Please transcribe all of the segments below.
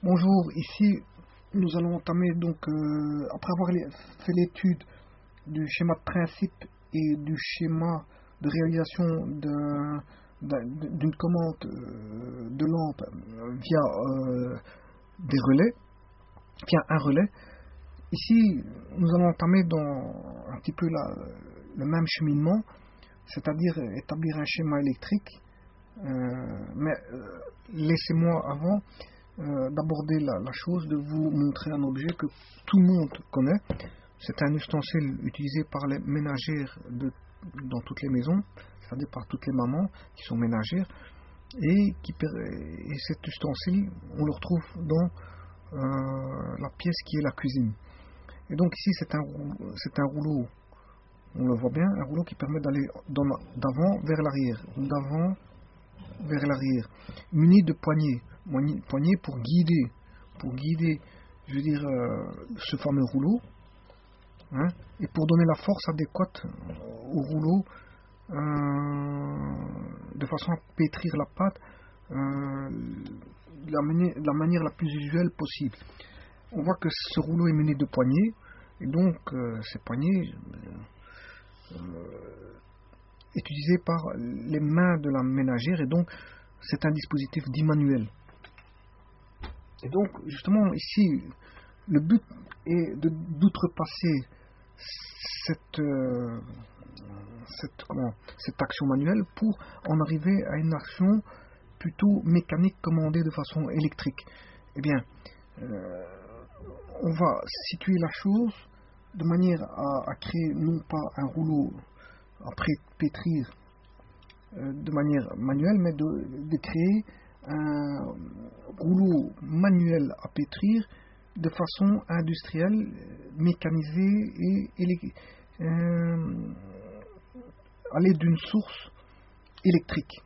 Bonjour, ici nous allons entamer après avoir fait l'étude du schéma de principe et du schéma de réalisation d'une commande de lampe via des relais, via un relais. Ici, nous allons entamer dans un petit peu le même cheminement, c'est-à-dire établir un schéma électrique. Mais laissez-moi avant d'aborder la chose, de vous montrer un objet que tout le monde connaît. C'est un ustensile utilisé par les ménagères dans toutes les maisons, c'est-à-dire par toutes les mamans qui sont ménagères. Et cet ustensile, on le retrouve dans la pièce qui est la cuisine. Et donc ici, c'est un rouleau, on le voit bien, un rouleau qui permet d'aller d'avant vers l'arrière, d'avant vers l'arrière, muni de poignées pour guider, je veux dire, ce fameux rouleau, hein, et pour donner la force adéquate au rouleau, de façon à pétrir la pâte de la manière la plus usuelle possible. On voit que ce rouleau est muni de poignées, et donc ces poignées utilisées par les mains de la ménagère, et donc c'est un dispositif dit manuel. Et donc justement ici le but est d'outrepasser cette action manuelle pour en arriver à une action plutôt mécanique commandée de façon électrique. Eh bien, on va situer la chose de manière à créer non pas un rouleau à pétrir de manière manuelle, mais de créer un rouleau manuel à pétrir de façon industrielle, mécanisée et à l'aide d'une source électrique.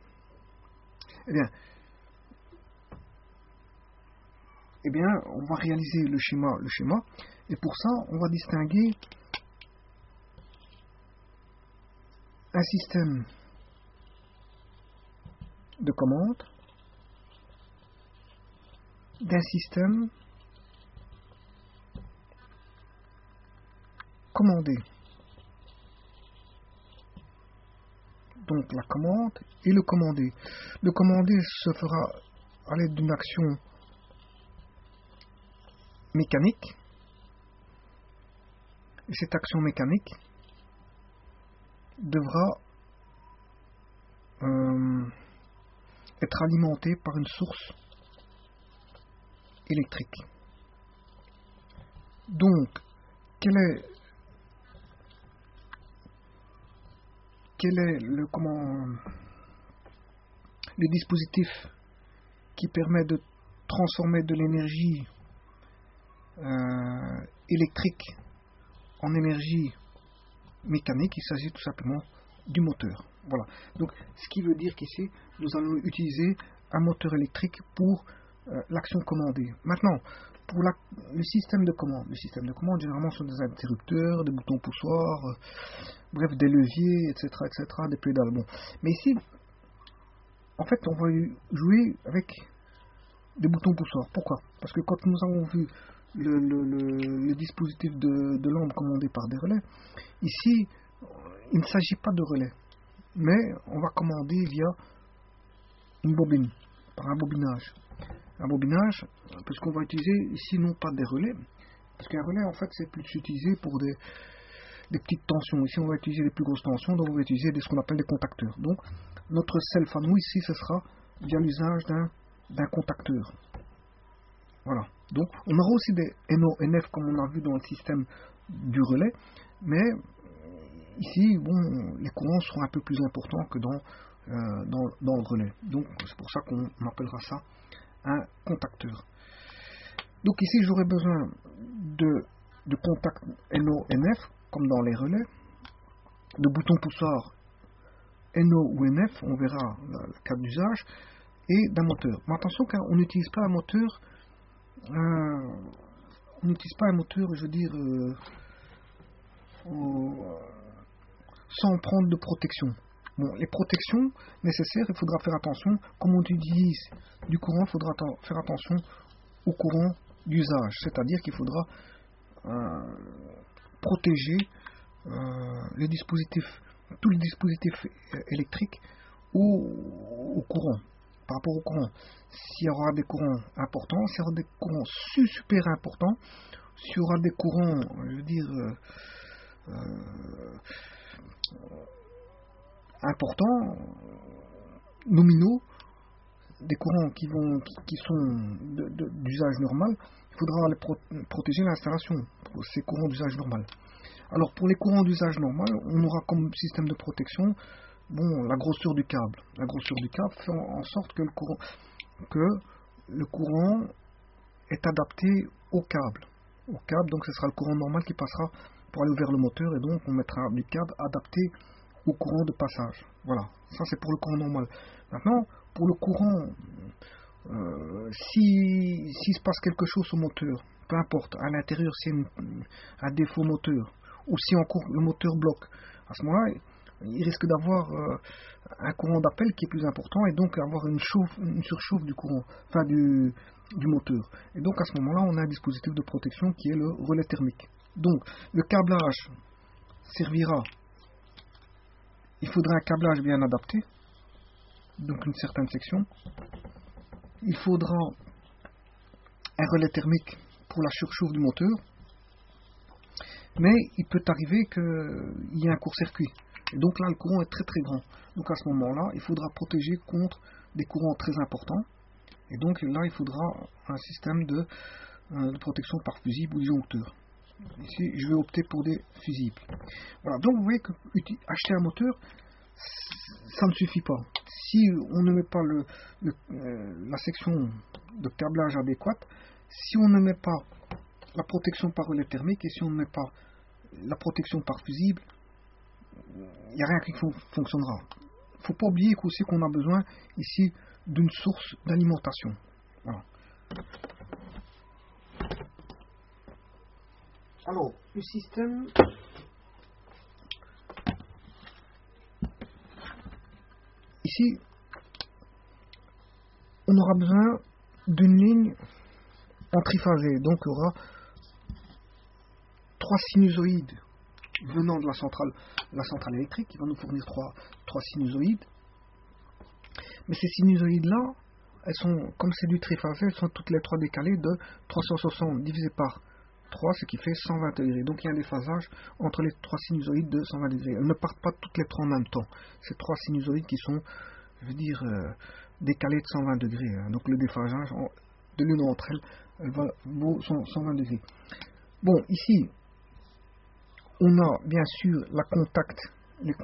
Eh bien, on va réaliser le schéma, et pour ça, on va distinguer un système de commande d'un système commandé. Donc la commande et le commandé. Le commandé se fera à l'aide d'une action mécanique. Et cette action mécanique devra être alimentée par une source électrique. Donc, quel est le dispositif qui permet de transformer de l'énergie électrique en énergie mécanique? Il s'agit tout simplement du moteur. Voilà. Donc, ce qui veut dire qu'ici, nous allons utiliser un moteur électrique pour l'action commandée. Maintenant, pour le système de commande. Le système de commande, généralement, sont des interrupteurs, des boutons poussoirs, bref, des leviers, etc., des pédales. Bon. Mais ici, en fait, on va jouer avec des boutons poussoirs. Pourquoi? Parce que quand nous avons vu le dispositif de lampe commandé par des relais, ici, il ne s'agit pas de relais, mais on va commander via une bobine, par un bobinage. Un bobinage, parce qu'on va utiliser ici non pas des relais, parce qu'un relais en fait c'est plus utilisé pour des petites tensions. Ici on va utiliser des plus grosses tensions, donc on va utiliser ce qu'on appelle des contacteurs. Donc notre self à nous ici ce sera via l'usage d'un contacteur. Voilà. Donc on aura aussi des NO, NF comme on a vu dans le système du relais, mais ici bon, les courants seront un peu plus importants que dans le relais. Donc c'est pour ça qu'on appellera ça un contacteur. Donc ici j'aurai besoin de contacts NO, NF comme dans les relais, de boutons pousseurs NO ou NF, on verra le cas d'usage, et d'un moteur. Mais attention car on n'utilise pas un moteur, je veux dire, sans prendre de protection. Bon, les protections nécessaires, il faudra faire attention. Comme on utilise du courant, il faudra faire attention au courant d'usage, c'est-à-dire qu'il faudra protéger les dispositifs, tous les dispositifs électriques au courant, par rapport au courant. S'il y aura des courants importants, s'il y aura des courants super importants, s'il y aura des courants, je veux dire, importants, nominaux, des courants qui sont d'usage normal, il faudra protéger l'installation pour ces courants d'usage normal. Alors pour les courants d'usage normal, on aura comme système de protection la grosseur du câble. La grosseur du câble fait en sorte que le courant est adapté au câble. Donc ce sera le courant normal qui passera pour aller vers le moteur, et donc on mettra du câble adapté au courant de passage. Voilà, ça c'est pour le courant normal. Maintenant, pour le courant, s'il se passe quelque chose au moteur, peu importe, à l'intérieur s'il y a un défaut moteur, ou si encore le moteur bloque, à ce moment-là, il risque d'avoir un courant d'appel qui est plus important, et donc avoir une surchauffe du courant, enfin du moteur. Et donc à ce moment-là, on a un dispositif de protection qui est le relais thermique. Donc le câblage servira, il faudra un câblage bien adapté, donc une certaine section. Il faudra un relais thermique pour la surchauffe du moteur, mais il peut arriver qu'il y ait un court-circuit. Et donc là, le courant est très très grand. Donc à ce moment-là, il faudra protéger contre des courants très importants. Et donc là, il faudra un système de protection par fusible ou disjoncteur. Ici, je vais opter pour des fusibles. Voilà. Donc vous voyez que acheter un moteur, ça ne suffit pas. Si on ne met pas la section de câblage adéquate, si on ne met pas la protection par relais thermique, et si on ne met pas la protection par fusible, il n'y a rien qui fonctionnera. Il ne faut pas oublier aussi qu'on a besoin ici d'une source d'alimentation. Voilà. Alors, le système ici, on aura besoin d'une ligne en triphasé. Donc il y aura 3 sinusoïdes venant de la centrale électrique qui va nous fournir 3 sinusoïdes. Mais ces sinusoïdes-là, elles sont, comme c'est du triphasé, elles sont toutes les 3 décalées de 360 divisé par 3, ce qui fait 120 degrés. Donc il y a un déphasage entre les 3 sinusoïdes de 120 degrés. Elles ne partent pas toutes les 3 en même temps. Ces 3 sinusoïdes qui sont, je veux dire, décalées de 120 degrés. Hein. Donc le déphasage de l'une d'entre elles, elle va vaut 120 degrés. Bon, ici, on a bien sûr les contacts du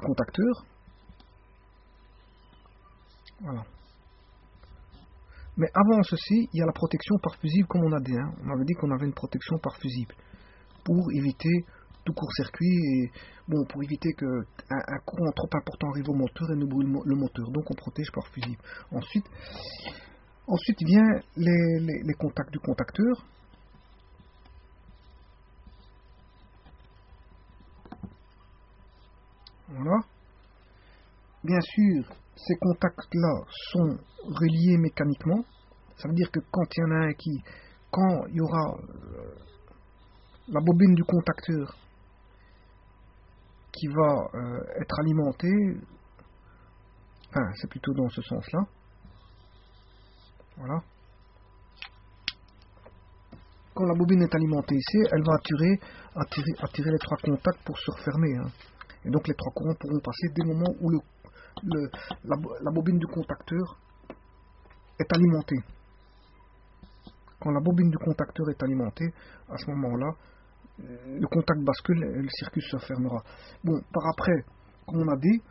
contacteur. Voilà. Mais avant ceci, il y a la protection par fusible, comme on a dit. Hein. On avait dit qu'on avait une protection par fusible pour éviter tout court-circuit et pour éviter qu'un courant trop important arrive au moteur et ne brûle le moteur. Donc on protège par fusible. Ensuite vient les contacts du contacteur. Voilà. Bien sûr, ces contacts-là sont reliés mécaniquement. Ça veut dire que quand il y en a un quand il y aura la bobine du contacteur qui va être alimentée, enfin, c'est plutôt dans ce sens-là. Voilà. Quand la bobine est alimentée ici, elle va attirer les 3 contacts pour se refermer. Hein. Et donc les 3 courants pourront passer dès le moment où la bobine du contacteur est alimentée. Quand la bobine du contacteur est alimentée, à ce moment-là, le contact bascule et le circuit se fermera. Bon, par après, comme on a dit,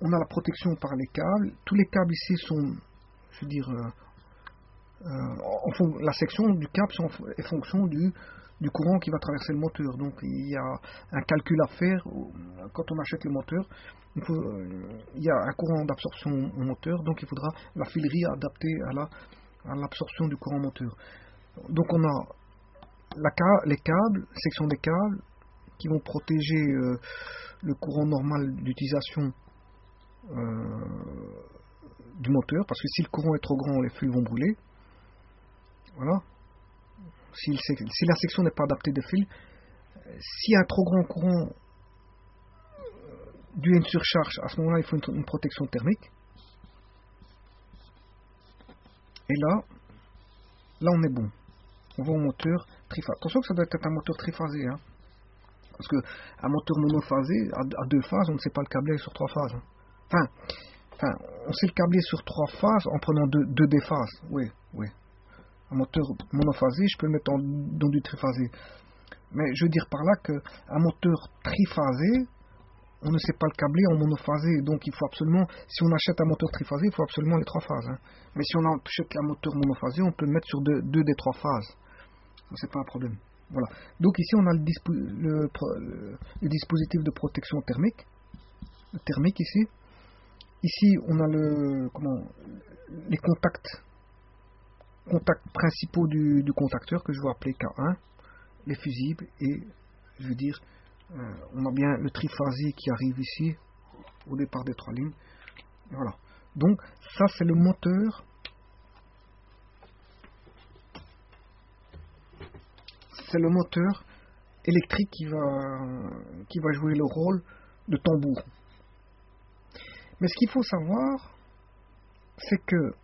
on a la protection par les câbles. Tous les câbles ici sont, je veux dire, la section du câble est fonction du courant qui va traverser le moteur. Donc il y a un calcul à faire quand on achète le moteur. Il y a un courant d'absorption au moteur, donc il faudra la filerie adaptée à l'absorption du courant moteur. Donc on a les câbles, section des câbles qui vont protéger le courant normal d'utilisation du moteur, parce que si le courant est trop grand, les fils vont brûler. Voilà. Si la section n'est pas adaptée de fil, s'il y a un trop grand courant dû à une surcharge, à ce moment-là, il faut une protection thermique. Et là, on est bon. On va au moteur triphasé. Attention que ça doit être un moteur triphasé, hein. Parce qu'un moteur monophasé, à 2 phases, on ne sait pas le câbler sur 3 phases. Hein. Enfin, on sait le câbler sur 3 phases en prenant 2 déphases. Oui. Un moteur monophasé, je peux le mettre dans du triphasé. Mais je veux dire par là qu'un moteur triphasé, on ne sait pas le câbler en monophasé. Donc il faut absolument, si on achète un moteur triphasé, il faut absolument les 3 phases. Hein. Mais si on achète un moteur monophasé, on peut le mettre sur 2 des 3 phases. C'est pas un problème. Voilà. Donc ici on a le dispositif de protection thermique. Le thermique ici. Ici on a les contacts principaux du contacteur que je vais appeler K1, les fusibles, et je veux dire on a bien le triphasé qui arrive ici au départ des 3 lignes. Et voilà. Donc ça c'est le moteur. C'est le moteur électrique qui va jouer le rôle de tambour. Mais ce qu'il faut savoir, c'est que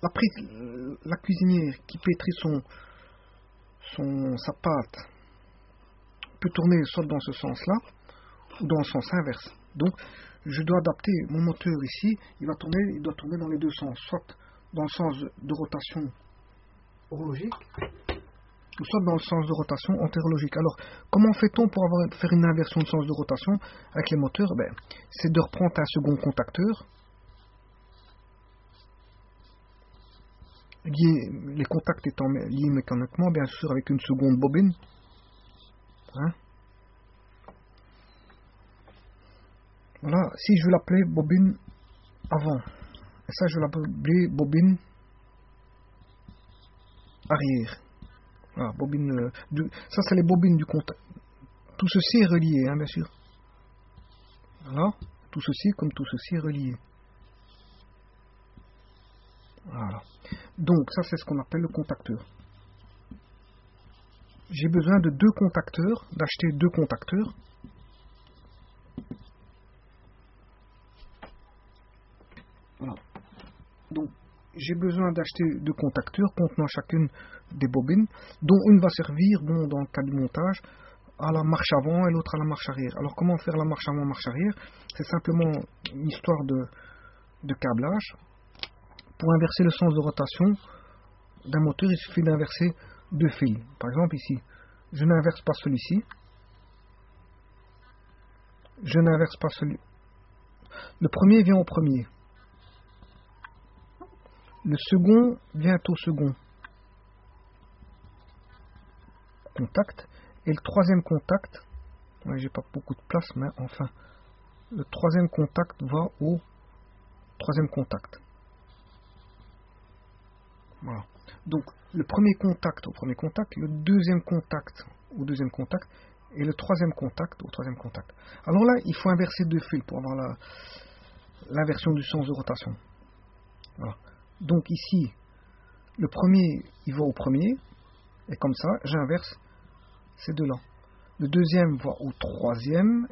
la cuisinière qui pétrit sa pâte peut tourner soit dans ce sens-là ou dans le sens inverse. Donc, je dois adapter mon moteur ici. Il doit tourner dans les 2 sens, soit dans le sens de rotation horologique, ou soit dans le sens de rotation antérologique. Alors, comment fait-on pour faire une inversion de sens de rotation avec les moteurs? C'est de reprendre un second contacteur, les contacts étant liés mécaniquement, bien sûr, avec une seconde bobine. Hein? Voilà, si je veux l'appeler bobine avant, et ça je vais l'appeler bobine arrière. Voilà, bobine ça c'est les bobines du contact. Tout ceci est relié, hein, bien sûr. Voilà, tout ceci comme tout ceci est relié. Voilà. Donc ça c'est ce qu'on appelle le contacteur. J'ai besoin de 2 contacteurs, d'acheter 2 contacteurs. Voilà. Donc j'ai besoin d'acheter 2 contacteurs contenant chacune des bobines, dont une va servir, dans le cas du montage, à la marche avant et l'autre à la marche arrière. Alors comment faire la marche avant, marche arrière? C'est simplement une histoire de câblage. Pour inverser le sens de rotation d'un moteur, il suffit d'inverser 2 fils. Par exemple ici, je n'inverse pas celui-ci. Je n'inverse pas celui. Le premier vient au premier. Le second vient au second contact. Et le troisième contact, j'ai pas beaucoup de place, mais enfin, le troisième contact va au troisième contact. Voilà. Donc, le premier contact au premier contact, le deuxième contact au deuxième contact, et le troisième contact au troisième contact. Alors là, il faut inverser 2 fils pour avoir l'inversion du sens de rotation. Voilà. Donc ici, le premier, il va au premier, et comme ça, j'inverse ces 2-là. Le deuxième va au troisième,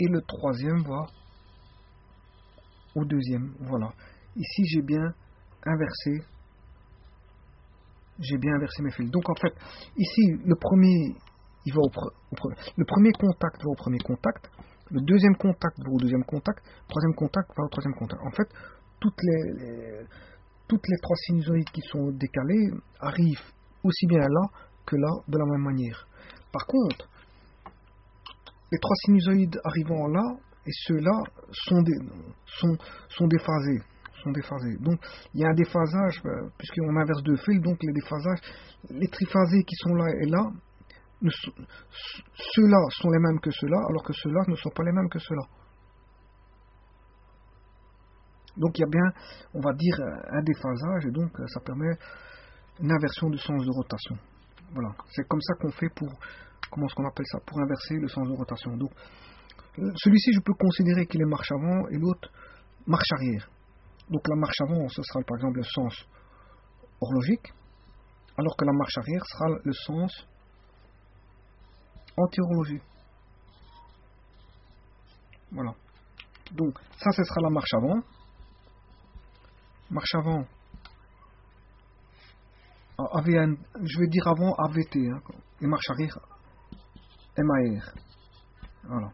et le troisième va au deuxième. Voilà. Ici, j'ai bien inversé mes fils. Donc en fait, ici, le premier, il va le premier contact va au premier contact, le deuxième contact va au deuxième contact, le troisième contact va au troisième contact. En fait, toutes les 3 sinusoïdes qui sont décalées arrivent aussi bien là que là de la même manière. Par contre, les 3 sinusoïdes arrivant là et ceux-là sont déphasés. Donc il y a un déphasage, puisqu'on inverse 2 fils, donc les déphasages, les triphasés qui sont là et là, ceux-là sont les mêmes que ceux-là, alors que ceux-là ne sont pas les mêmes que ceux-là. Donc il y a bien, on va dire, un déphasage, et donc ça permet une inversion du sens de rotation. Voilà, c'est comme ça qu'on fait pour inverser le sens de rotation. Donc celui-ci, je peux considérer qu'il est marche avant, et l'autre, marche arrière. Donc la marche avant, ce sera par exemple le sens horlogique, alors que la marche arrière sera le sens anti-horlogique. Voilà. Donc ça, ce sera la marche avant. Marche avant, AVN, je vais dire avant AVT, hein, et marche arrière, MAR. Voilà.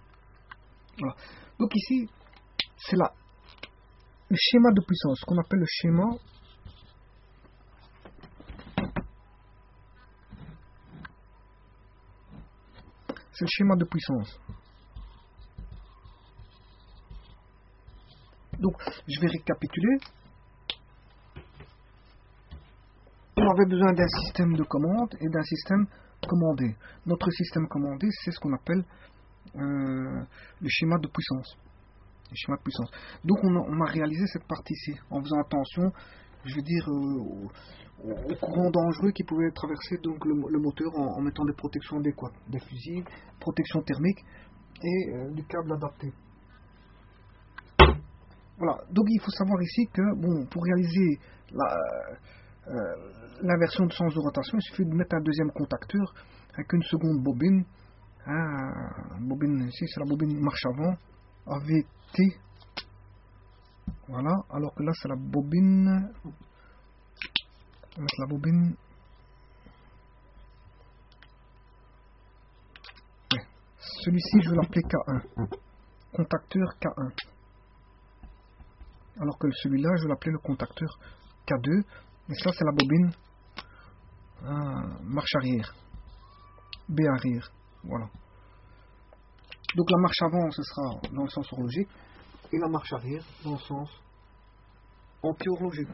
Voilà. Donc ici, c'est le schéma de puissance, ce qu'on appelle le schéma c'est le schéma de puissance. Donc, je vais récapituler. On avait besoin d'un système de commande et d'un système commandé. Notre système commandé, c'est ce qu'on appelle le schéma de puissance. Le schéma de puissance. Donc, on a réalisé cette partie-ci en faisant attention, je veux dire, au courant dangereux qui pouvait traverser donc, le moteur en mettant des protections adéquates, des fusibles, protection thermique et du câble adapté. Voilà, donc il faut savoir ici que bon, pour réaliser l'inversion de sens de rotation, il suffit de mettre un deuxième contacteur avec une seconde bobine. Bobine ici, c'est la bobine marche avant, AVT. Voilà, alors que là c'est la bobine. On va mettre la bobine. Ouais. Celui-ci, je vais l'appeler K1. Contacteur K1. Alors que celui-là, je vais l'appeler le contacteur K2. Et ça, c'est la bobine marche arrière. B arrière. Voilà. Donc la marche avant, ce sera dans le sens horlogique. Et la marche arrière, dans le sens anti-horlogique.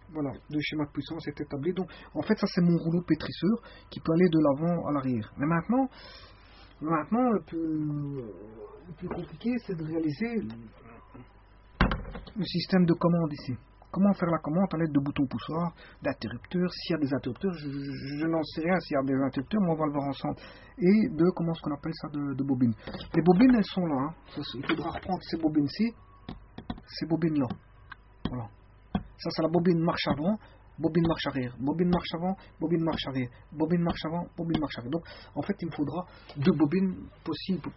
Voilà, le schéma de puissance est établi. Donc, en fait, ça, c'est mon rouleau pétrisseur qui peut aller de l'avant à l'arrière. Mais maintenant le plus compliqué, c'est de réaliser le système de commande ici. Comment faire la commande à l'aide de boutons poussoirs, d'interrupteurs, s'il y a des interrupteurs, je n'en sais rien s'il y a des interrupteurs, mais on va le voir ensemble. Et de, comment est-ce qu'on appelle ça, de bobines. Les bobines, elles sont là. Hein. Il faudra reprendre ces bobines-ci, ces bobines-là. Voilà. Ça, c'est la bobine marche avant, bobine marche arrière, bobine marche avant, bobine marche arrière, bobine marche avant, bobine marche arrière. Donc, en fait, il me faudra deux bobines possibles pour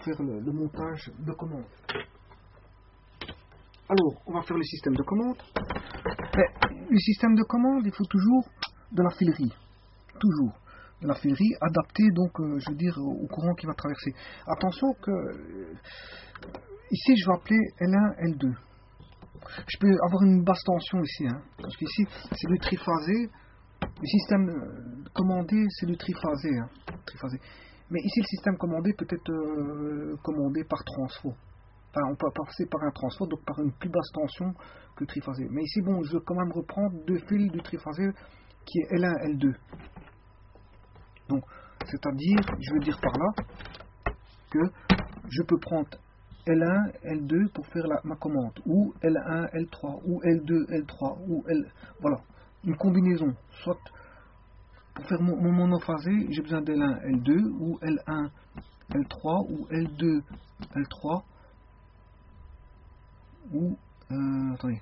faire le montage de commande. Alors, on va faire le système de commande. Mais le système de commande, il faut toujours de la filerie. Toujours. De la filerie adaptée, donc, je veux dire, au courant qui va traverser. Attention que, ici, je vais appeler L1, L2. Je peux avoir une basse tension ici, hein, parce qu'ici, c'est du triphasé. Le système commandé, c'est du triphasé, hein, triphasé. Mais ici, le système commandé peut être commandé par transfo. Enfin, on peut passer par un transfo, donc par une plus basse tension que le triphasé. Mais ici, bon, je veux quand même reprendre deux fils du triphasé qui est L1, L2. Donc, c'est-à-dire, je veux dire par là que je peux prendre L1, L2 pour faire ma commande, ou L1, L3, ou L2, L3, ou L... Voilà, une combinaison. Soit pour faire mon monophasé, j'ai besoin d'L1, L2, ou L1, L3, ou L2, L3, ou, attendez,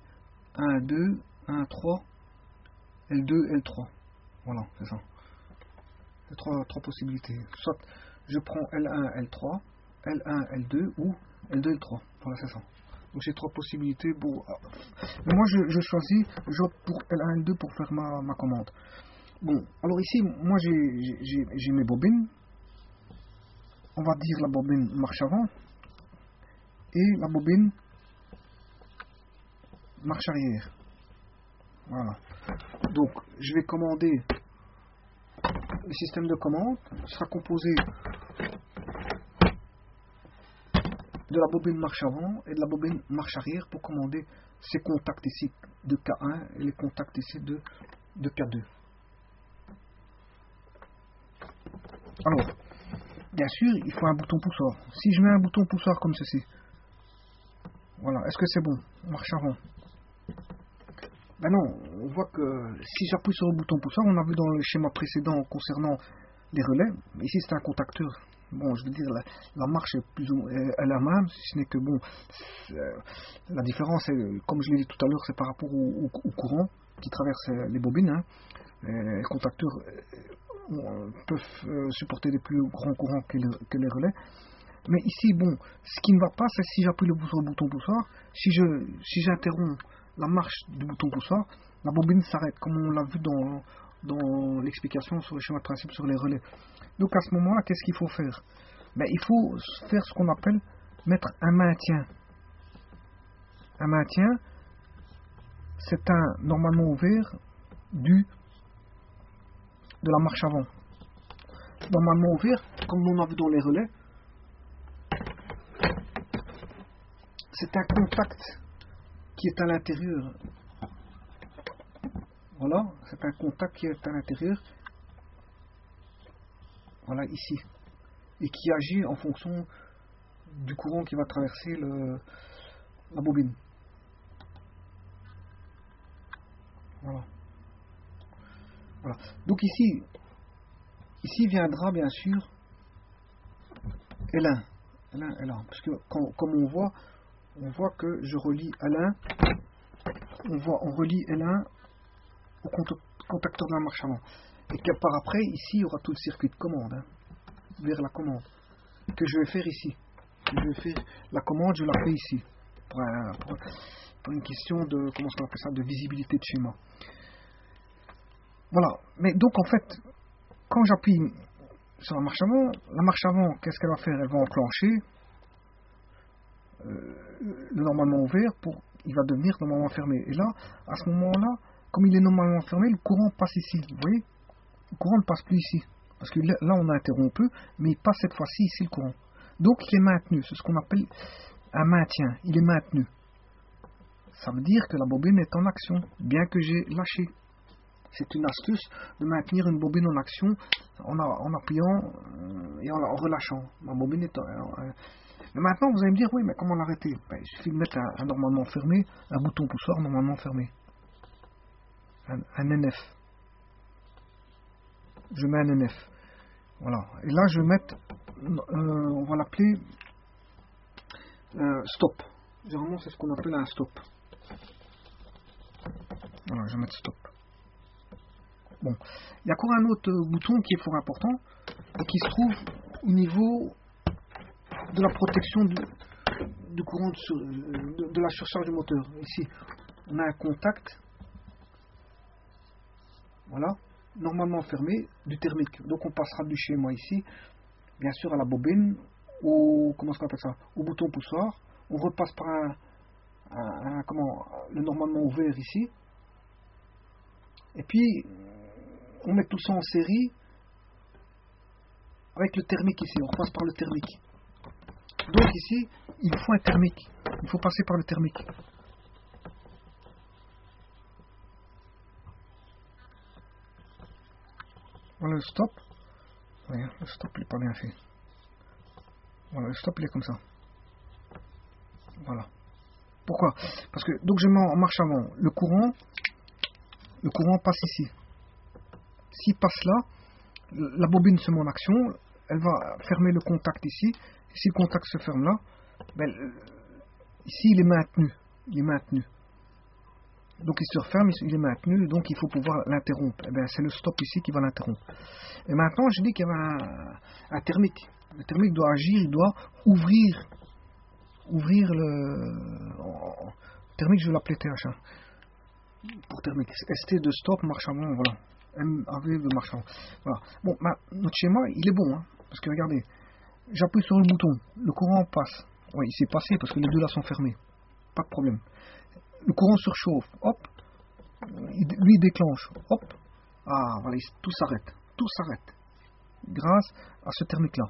1, 2, 1, 3, L2, L3. Voilà, c'est ça. C'est trois possibilités. Soit je prends L1, L3, L1, L2, ou L2, L3. Voilà, c'est ça. Donc j'ai trois possibilités. Bon, moi je choisis, j'opte pour L1, L2 pour faire ma commande. Bon, alors ici, moi j'ai mes bobines. On va dire la bobine marche avant et la bobine marche arrière. Voilà. Donc je vais commander. Le système de commande sera composé de la bobine marche avant et de la bobine marche arrière pour commander ces contacts ici de K1 et les contacts ici de K2. Alors, bien sûr, il faut un bouton poussoir. Si je mets un bouton poussoir comme ceci, voilà, est-ce que c'est bon? Marche avant. Ben non, on voit que si j'appuie sur le bouton poussoir, on a vu dans le schéma précédent concernant les relais, ici c'est un contacteur, bon, je veux dire, la marche est plus ou moins est la même, si ce n'est que bon, la différence, comme je l'ai dit tout à l'heure, c'est par rapport au courant qui traverse les bobines. Hein. Les contacteurs peuvent supporter des plus grands courants que les relais. Mais ici, bon, ce qui ne va pas, c'est si j'appuie sur le bouton poussoir, si j'interromps la marche du bouton poussoir, la bobine s'arrête, comme on l'a vu dans l'explication sur le schéma de principe sur les relais. Donc à ce moment-là, qu'est-ce qu'il faut faire? Ben, il faut faire ce qu'on appelle mettre un maintien. Un maintien, c'est un normalement ouvert de la marche avant. Normalement ouvert, comme on a vu dans les relais, c'est un contact qui est à l'intérieur. Voilà, c'est un contact qui est à l'intérieur. Voilà, ici. Et qui agit en fonction du courant qui va traverser la bobine. Voilà. Voilà. Donc ici viendra bien sûr L1. Parce que comme on voit que je relie L1, on relie L1 au contacteur de la marche avant. Et que par après, ici, il y aura tout le circuit de commande, hein, vers la commande, que je vais faire ici. Je vais faire la commande, je la fais ici, pour une question de, comment on appelle ça, de visibilité de schéma. Voilà. Mais donc, en fait, quand j'appuie sur la marche avant, qu'est-ce qu'elle va faire? Elle va enclencher le normalement ouvert, il va devenir normalement fermé. Et là, à ce moment-là, comme il est normalement fermé, le courant passe ici. Vous voyez? Le courant ne passe plus ici. Parce que là, on a interrompu, mais il passe cette fois-ci ici le courant. Donc, il est maintenu. C'est ce qu'on appelle un maintien. Il est maintenu. Ça veut dire que la bobine est en action, bien que j'ai lâché. C'est une astuce de maintenir une bobine en action en appuyant et en relâchant. Ma bobine est mais maintenant, vous allez me dire, oui, mais comment l'arrêter? Il suffit de mettre un normalement fermé, un bouton poussoir normalement fermé. Un NF. Je mets un NF. Voilà. Et là, je vais mettre, on va l'appeler stop. Généralement, c'est ce qu'on appelle un stop. Voilà, je vais mettre stop. Bon. Il y a encore un autre bouton qui est fort important et qui se trouve au niveau de la protection du courant de la surcharge du moteur. Ici, on a un contact. Voilà. Normalement fermé du thermique. Donc on passera du schéma ici, bien sûr à la bobine, comment on appelle ça, au bouton poussoir. On repasse par le normalement ouvert ici. Et puis on met tout ça en série avec le thermique ici. On repasse par le thermique. Donc ici, il faut un thermique. Il faut passer par le thermique. Voilà le stop. Oui, le stop il n'est pas bien fait. Voilà, le stop il est comme ça. Voilà. Pourquoi? Parce que donc je mets en marche avant. Le courant passe ici. S'il passe là, la bobine se met en action. Elle va fermer le contact ici. Si le contact se ferme là, ici il est maintenu. Il est maintenu. Donc il se referme, il est maintenu, donc il faut pouvoir l'interrompre. C'est le stop ici qui va l'interrompre. Et maintenant, je dis qu'il y avait un thermique. Le thermique doit agir, il doit ouvrir le thermique, je vais l'appeler TH. Pour thermique. ST de stop, marche avant, voilà. MAV de marche avant. Voilà. Bon, notre schéma, il est bon, hein, parce que regardez, j'appuie sur le bouton, le courant passe. Oui, il s'est passé parce que les deux là sont fermés. Pas de problème. Le courant surchauffe, hop, lui déclenche, hop, voilà, tout s'arrête, grâce à ce thermique là.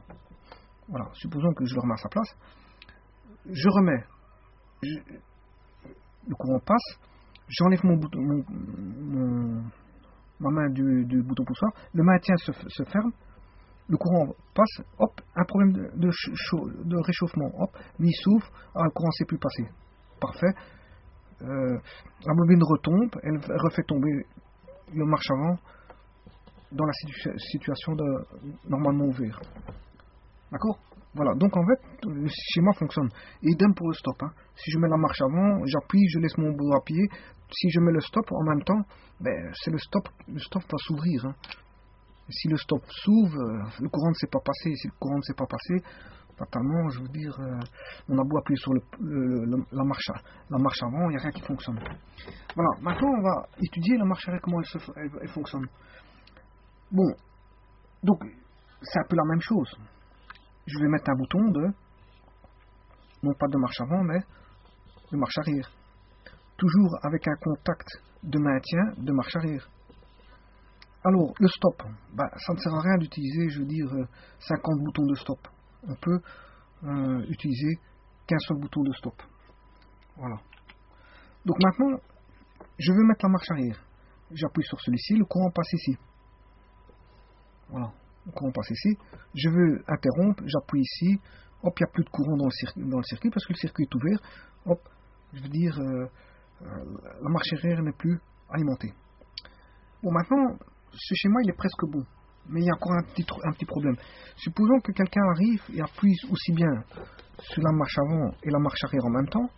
Voilà, supposons que je le remets à sa place, je remets, le courant passe, j'enlève ma main du bouton poussoir, le maintien se ferme, le courant passe, hop, un problème de réchauffement, hop, mais il s'ouvre, le courant ne s'est plus passé, parfait. La bobine retombe, elle refait tomber le marche avant dans la situation de normalement ouvert. D'accord? Voilà, donc en fait, le schéma fonctionne. Et idem pour le stop. Hein. Si je mets la marche avant, j'appuie, je laisse mon bout à pied. Si je mets le stop en même temps, ben, c'est le stop va s'ouvrir. Hein. Si le stop s'ouvre, le courant ne s'est pas passé. Si le courant ne s'est pas passé, fatalement, je veux dire, on a beau appuyer sur la marche avant, il n'y a rien qui fonctionne. Voilà, maintenant on va étudier la marche arrière, comment elle fonctionne. Bon, donc c'est un peu la même chose. Je vais mettre un bouton non pas de marche avant, mais de marche arrière. Toujours avec un contact de maintien de marche arrière. Alors, le stop, bah, ça ne sert à rien d'utiliser, je veux dire, 50 boutons de stop. On peut utiliser qu'un seul bouton de stop. Voilà. Donc maintenant, je veux mettre la marche arrière. J'appuie sur celui-ci, le courant passe ici. Voilà, le courant passe ici. Je veux interrompre, j'appuie ici. Hop, il n'y a plus de courant dans le circuit parce que le circuit est ouvert. Hop, je veux dire, la marche arrière n'est plus alimentée. Bon, maintenant, ce schéma, il est presque bon. Mais il y a encore un petit problème. Supposons que quelqu'un arrive et appuie aussi bien sur la marche avant et la marche arrière en même temps.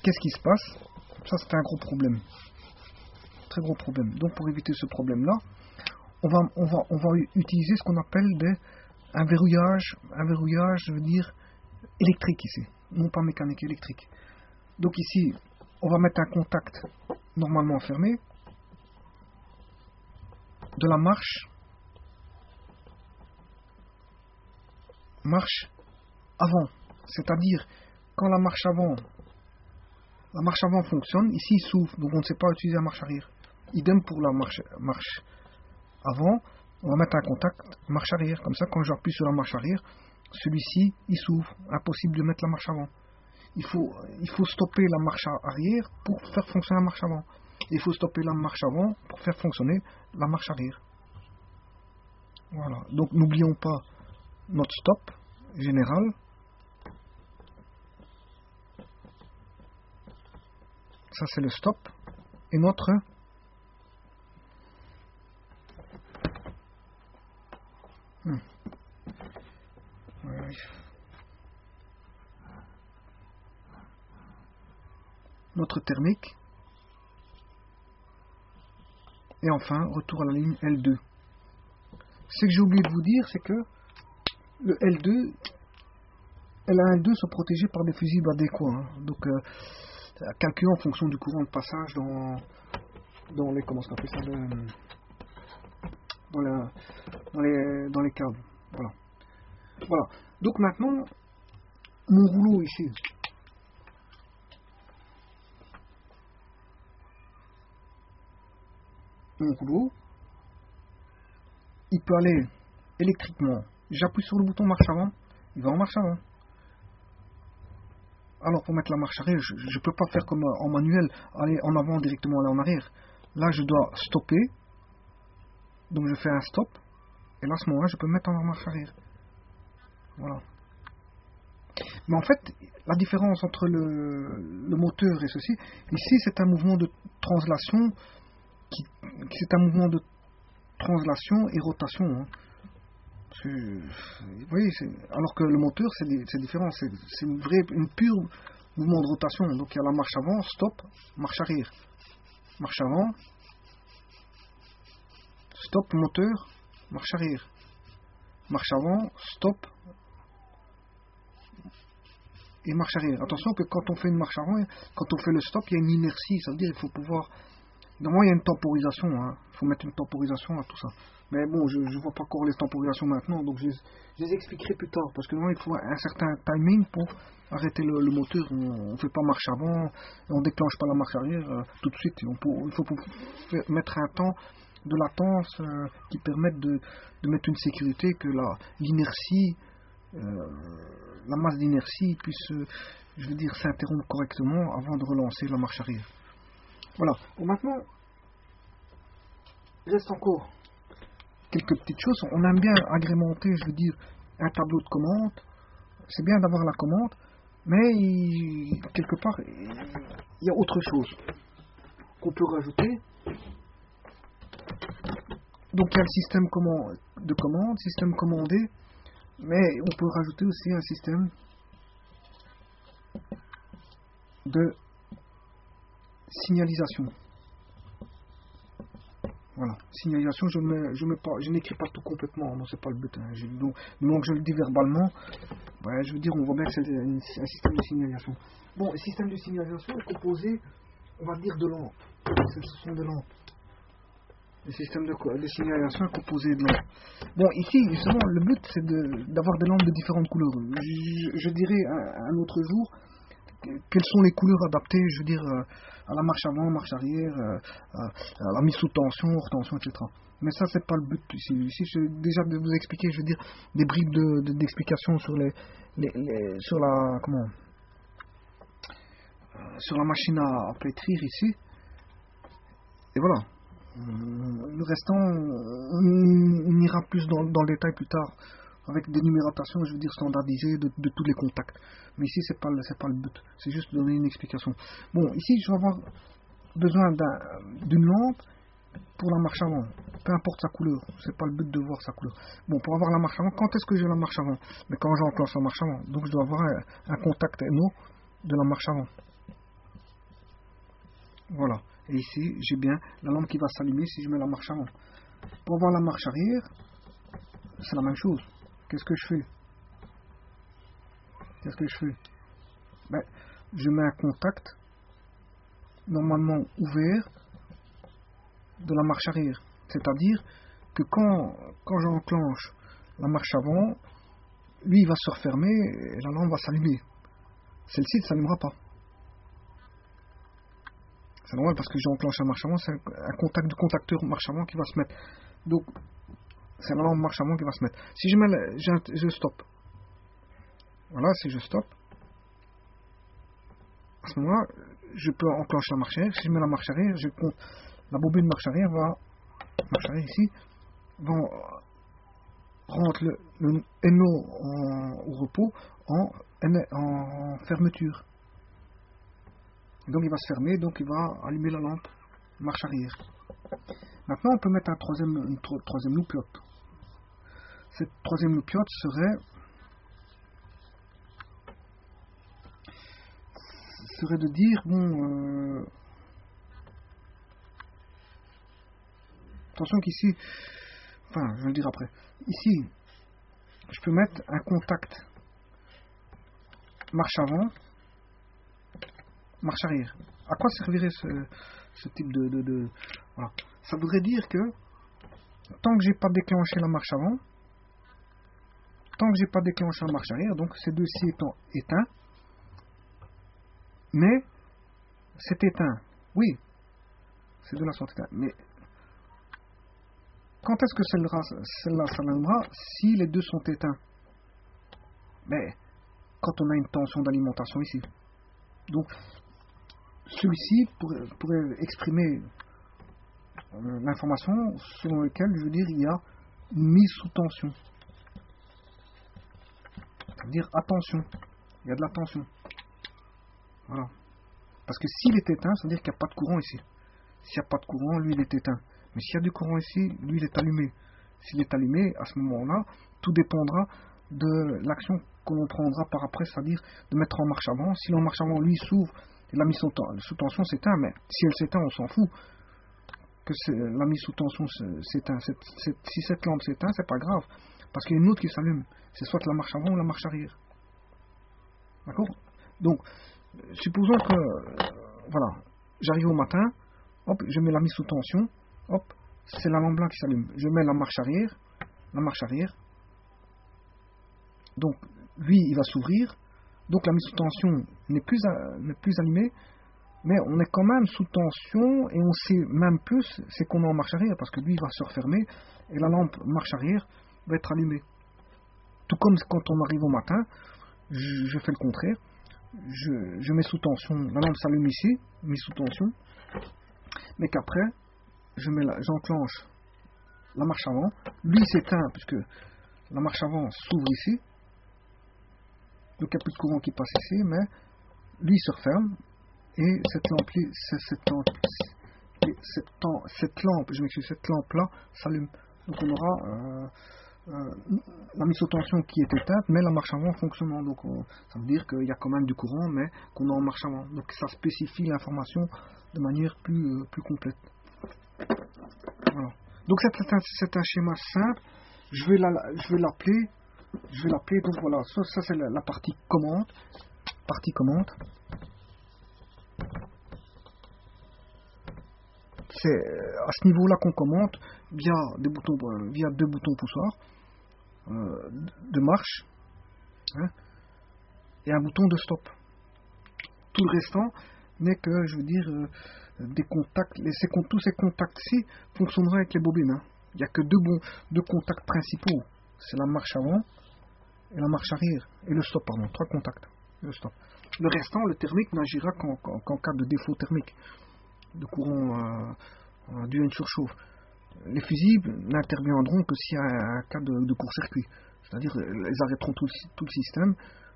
Qu'est-ce qui se passe? Ça, c'est un gros problème. Très gros problème. Donc, pour éviter ce problème-là, on va utiliser ce qu'on appelle un verrouillage, je veux dire, électrique ici. Non pas mécanique, électrique. Donc ici, on va mettre un contact normalement fermé de la marche avant. C'est-à-dire, quand la marche avant fonctionne, ici il s'ouvre, donc on ne sait pas utiliser la marche arrière. Idem pour la marche avant, on va mettre un contact marche arrière. Comme ça, quand j'appuie sur la marche arrière, celui-ci il s'ouvre. Impossible de mettre la marche avant. Il faut stopper la marche arrière pour faire fonctionner la marche avant. Il faut stopper la marche avant pour faire fonctionner la marche arrière. Voilà. Donc n'oublions pas notre stop général. Ça c'est le stop. Et notre notre thermique. Et enfin, retour à la ligne L2. Ce que j'ai oublié de vous dire, c'est que le L2, la L2 sont protégés par des fusibles adéquats. Hein. Donc, calculé en fonction du courant de passage dans les, comment on appelle ça, dans les câbles. Voilà. Voilà. Donc maintenant, mon rouleau ici. Mon rouleau, il peut aller électriquement. J'appuie sur le bouton marche avant, il va en marche avant. Alors pour mettre la marche arrière, je ne peux pas faire comme en manuel, aller en avant directement, aller en arrière. Là je dois stopper, donc je fais un stop, et là à ce moment-là je peux mettre en marche arrière. Voilà. Mais en fait, la différence entre le moteur et ceci, ici c'est un mouvement de translation, c'est un mouvement de translation et rotation. Hein. Vous voyez, alors que le moteur c'est différent, c'est une pure mouvement de rotation. Donc il y a la marche avant, stop, marche arrière, marche avant, stop moteur, marche arrière, marche avant, stop et marche arrière. Attention que quand on fait une marche avant, quand on fait le stop, il y a une inertie, ça veut dire il faut pouvoir. Normalement, il y a une temporisation, hein. Il faut mettre une temporisation à tout ça. Mais bon, je ne vois pas encore les temporisations maintenant, donc je les expliquerai plus tard. Parce que normalement, il faut un certain timing pour arrêter le moteur. On ne fait pas marche avant, et on ne déclenche pas la marche arrière tout de suite. Il faut mettre un temps de latence qui permette de mettre une sécurité, que l'inertie, la masse d'inertie puisse, je veux dire, s'interrompre correctement avant de relancer la marche arrière. Voilà. Bon, maintenant, il reste encore quelques petites choses. On aime bien agrémenter, je veux dire, un tableau de commande. C'est bien d'avoir la commande, mais quelque part, il y a autre chose qu'on peut rajouter. Donc, il y a le système de commande, système commandé. Mais on peut rajouter aussi un système de signalisation. Voilà, signalisation, je n'écris pas tout complètement, non, c'est pas le but. Hein. Donc, du moment que je le dis verbalement, ouais, je veux dire, on voit bien que c'est un système de signalisation. Bon, le système de signalisation est composé, on va dire, de lampes. Ce sont des lampes. Le système de signalisation est composé de lampes. Bon, ici, justement, le but, c'est d'avoir des lampes de différentes couleurs. Je dirais un autre jour quelles sont les couleurs adaptées, je veux dire, à la marche avant, marche arrière, à la mise sous tension, hors tension, etc. Mais ça, c'est pas le but ici. Ici, j'ai déjà de vous expliquer, je veux dire, des bribes d'explication sur sur la, comment, sur la machine à pétrir ici. Et voilà. Le restant, on ira plus dans le détail plus tard, avec des numérotations, je veux dire, standardisées de tous les contacts. Mais ici, c'est pas le but. C'est juste donner une explication. Bon, ici, je vais avoir besoin d'une lampe pour la marche avant. Peu importe sa couleur. C'est pas le but de voir sa couleur. Bon, pour avoir la marche avant, quand est-ce que j'ai la marche avant? Mais quand j'enclenche la marche avant. Donc, je dois avoir un contact NO de la marche avant. Voilà. Et ici, j'ai bien la lampe qui va s'allumer si je mets la marche avant. Pour avoir la marche arrière, c'est la même chose. Qu'est-ce que je fais? Ben, je mets un contact normalement ouvert de la marche arrière. C'est-à-dire que quand j'enclenche la marche avant, lui il va se refermer et la lampe va s'allumer. Celle-ci ne s'allumera pas. C'est normal parce que j'enclenche la marche avant, c'est un contact du contacteur marche avant qui va se mettre. Donc, c'est la lampe marche avant qui va se mettre. Si je mets je stoppe. Voilà, si je stoppe, à ce moment-là, je peux enclencher la marche arrière. Si je mets la marche arrière, je compte. La bobine marche arrière ici, va rendre le NO au repos en fermeture. Et donc il va se fermer, donc il va allumer la lampe marche arrière. Maintenant, on peut mettre une troisième loupiote. Cette troisième loupiote serait de dire, bon, attention qu'ici, enfin, je vais le dire après, ici, je peux mettre un contact marche avant, marche arrière. À quoi servirait ce type de voilà. Ça voudrait dire que tant que j'ai pas déclenché la marche avant, tant que j'ai pas déclenché la marche arrière, donc ces deux-ci étant éteints, mais c'est éteint. Oui, ces deux-là sont éteints. Mais quand est-ce que celle-là s'allumera si les deux sont éteints? Mais quand on a une tension d'alimentation ici. Donc, celui-ci pourrait exprimer l'information selon laquelle, je veux dire, il y a une mise sous tension. C'est-à-dire, attention, il y a de la tension. Voilà. Parce que s'il est éteint, ça veut dire qu'il n'y a pas de courant ici. S'il n'y a pas de courant, lui, il est éteint. Mais s'il y a du courant ici, lui, il est allumé. S'il est allumé, à ce moment-là, tout dépendra de l'action que l'on prendra par après, c'est-à-dire de mettre en marche avant. Si la marche avant, lui, s'ouvre et la mise sous tension s'éteint, mais si elle s'éteint, on s'en fout. Que la mise sous tension s'éteint. Si cette lampe s'éteint, c'est pas grave. Parce qu'il y a une autre qui s'allume. C'est soit la marche avant ou la marche arrière. D'accord? Donc, supposons que, voilà, j'arrive au matin, hop, je mets la mise sous tension, hop, c'est la lampe blanche qui s'allume. Je mets la marche arrière. Donc, lui, il va s'ouvrir. Donc, la mise sous tension n'est plus allumée. Mais on est quand même sous tension et on sait même plus c'est qu'on est en marche arrière parce que lui il va se refermer et la lampe marche arrière va être allumée. Tout comme quand on arrive au matin, je fais le contraire. Je mets sous tension, la lampe s'allume ici, mise sous tension, mais qu'après j'enclenche la marche avant. Lui s'éteint puisque la marche avant s'ouvre ici, donc il n'y a plus de courant qui passe ici, mais lui se referme. Et cette lampe là s'allume. Donc on aura la mise sous tension qui est éteinte, mais la marche avant fonctionnant. Donc ça veut dire qu'il y a quand même du courant, mais qu'on est en marche avant. Donc ça spécifie l'information de manière plus complète. Voilà. Donc c'est un schéma simple. Je vais l'appeler. Donc voilà, ça c'est la partie commande. C'est à ce niveau-là qu'on commente via deux boutons poussoirs de marche, hein, et un bouton de stop. Tout le restant n'est que, je veux dire, des contacts. Tous ces contacts-ci fonctionneraient avec les bobines. Hein. Il n'y a que deux contacts principaux. C'est la marche avant et la marche arrière. Et le stop, pardon. 3 contacts. Et le stop. Le restant, le thermique, n'agira qu'en cas de défaut thermique, de courant dû à une surchauffe. Les fusibles n'interviendront que s'il y a un cas de court-circuit. C'est-à-dire, ils arrêteront tout le système.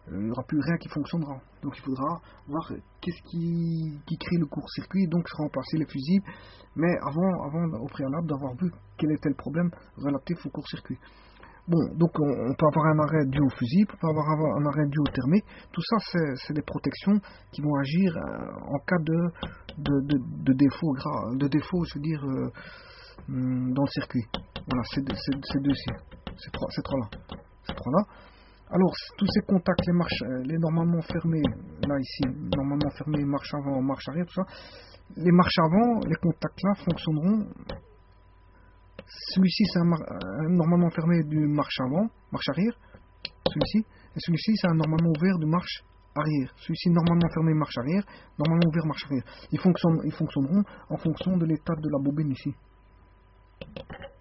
Il n'y aura plus rien qui fonctionnera. Donc il faudra voir qu'est-ce qui crée le court-circuit, donc remplacer les fusibles, mais avant au préalable d'avoir vu quel était le problème relatif au court-circuit. Bon, donc on peut avoir un arrêt dû au fusible, on peut avoir un arrêt dû au thermique. Tout ça, c'est des protections qui vont agir en cas de défaut, je veux dire, dans le circuit. Voilà, ces deux-ci, ces trois-là. Alors, tous ces contacts, les normalement fermés, là, ici, normalement fermés, marche avant, marche arrière, tout ça, les marches avant, les contacts là fonctionneront. Celui-ci, c'est un normalement fermé du marche avant, marche arrière, celui-ci, et celui-ci, c'est un normalement ouvert du marche arrière. Celui-ci, normalement fermé, marche arrière, normalement ouvert, marche arrière. Ils fonctionneront en fonction de l'état de la bobine ici.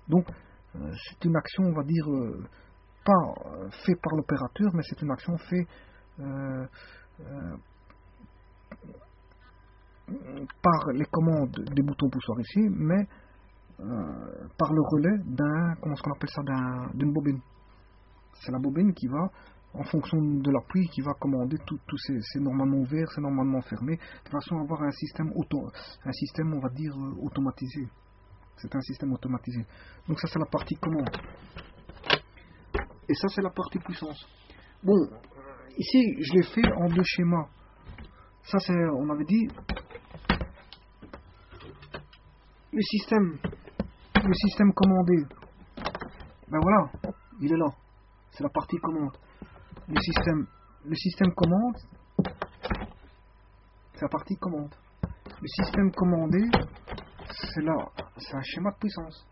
Donc, c'est une action, on va dire, pas fait par l'opérateur, mais c'est une action faite par les commandes des boutons poussoirs ici, mais par le relais d'une bobine. C'est la bobine qui va, en fonction de l'appui, qui va commander tous ces normalement ouverts, ces normalement fermés, de façon à avoir un système, on va dire, automatisé. C'est un système automatisé. Donc ça, c'est la partie commande. Et ça, c'est la partie puissance. Bon, ici, je l'ai fait en 2 schémas. Ça, on avait dit, le système commandé. Ben voilà, il est là. C'est la partie commande. Le système commande, c'est la partie commande. Le système commandé, c'est un schéma de puissance.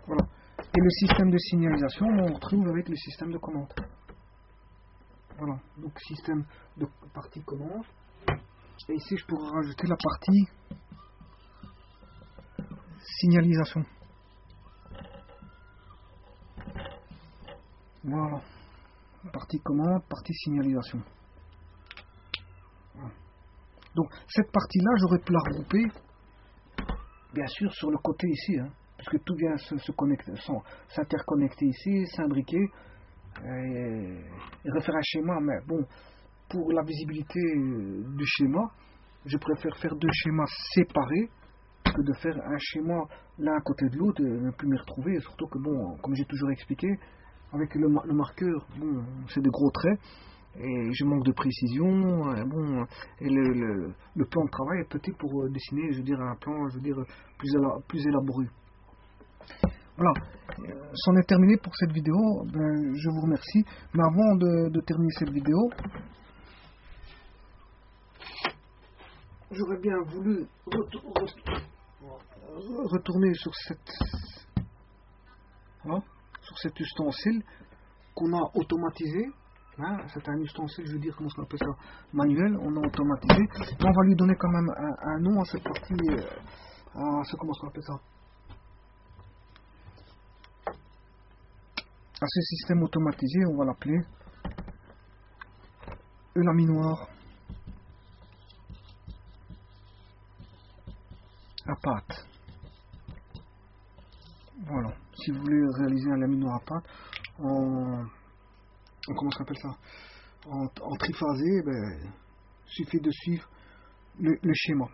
Voilà. Et le système de signalisation, on retrouve avec le système de commande. Voilà. Donc système de partie commande. Et ici, je pourrais rajouter la partie signalisation. Voilà. Partie commande, partie signalisation. Voilà. Donc cette partie-là, j'aurais pu la regrouper, bien sûr, sur le côté ici, hein, puisque tout vient se connecter, s'interconnecter ici, s'imbriquer et refaire un schéma. Mais bon, pour la visibilité du schéma, je préfère faire 2 schémas séparés que de faire un schéma l'un à côté de l'autre et ne plus m'y retrouver. Et surtout que, bon, comme j'ai toujours expliqué, avec le marqueur, bon, c'est de gros traits et je manque de précision. Et bon, et le plan de travail est petit pour dessiner, je veux dire, un plan, je veux dire, plus élaboré. Voilà, c'en est terminé pour cette vidéo. Ben, je vous remercie. Mais avant de terminer cette vidéo, j'aurais bien voulu retourner sur cet ustensile qu'on a automatisé. Hein, c'est un ustensile, je veux dire, comment on appelle ça, manuel, on a automatisé. Mais on va lui donner quand même un nom à cette partie, comment on appelle ça, à ce système automatisé. On va l'appeler laminoir à pâte. Voilà. Si vous voulez réaliser un laminoir à pâte comment ça s'appelle ça, en triphasé, ben, suffit de suivre le schéma.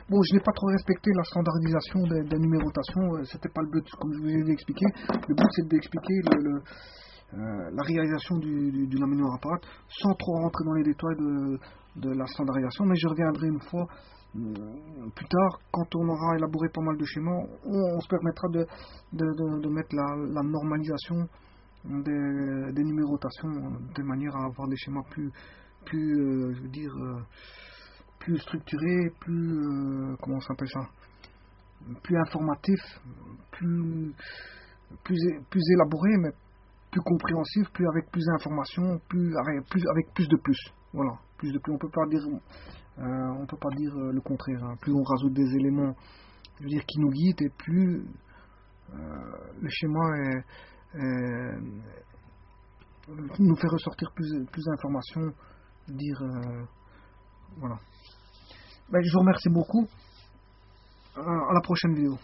Bon, je n'ai pas trop respecté la standardisation des numérotations, c'était pas le but, comme je vous ai expliqué. Le but c'est d'expliquer la réalisation d'une amino apparat sans trop rentrer dans les détails de la standardisation, mais je reviendrai une fois plus tard, quand on aura élaboré pas mal de schémas, on se permettra de mettre la normalisation des numérotations de manière à avoir des schémas je veux dire, plus structurés, comment on s'appelle ça, plus informatifs, plus élaborés, mais plus compréhensifs, avec plus d'informations, avec plus de plus. Voilà, plus de plus. On peut pas dire le contraire. Hein. Plus on rajoute des éléments, je veux dire, qui nous guident, et plus le schéma nous fait ressortir plus d'informations. Dire voilà. Ben, je vous remercie beaucoup. À la prochaine vidéo.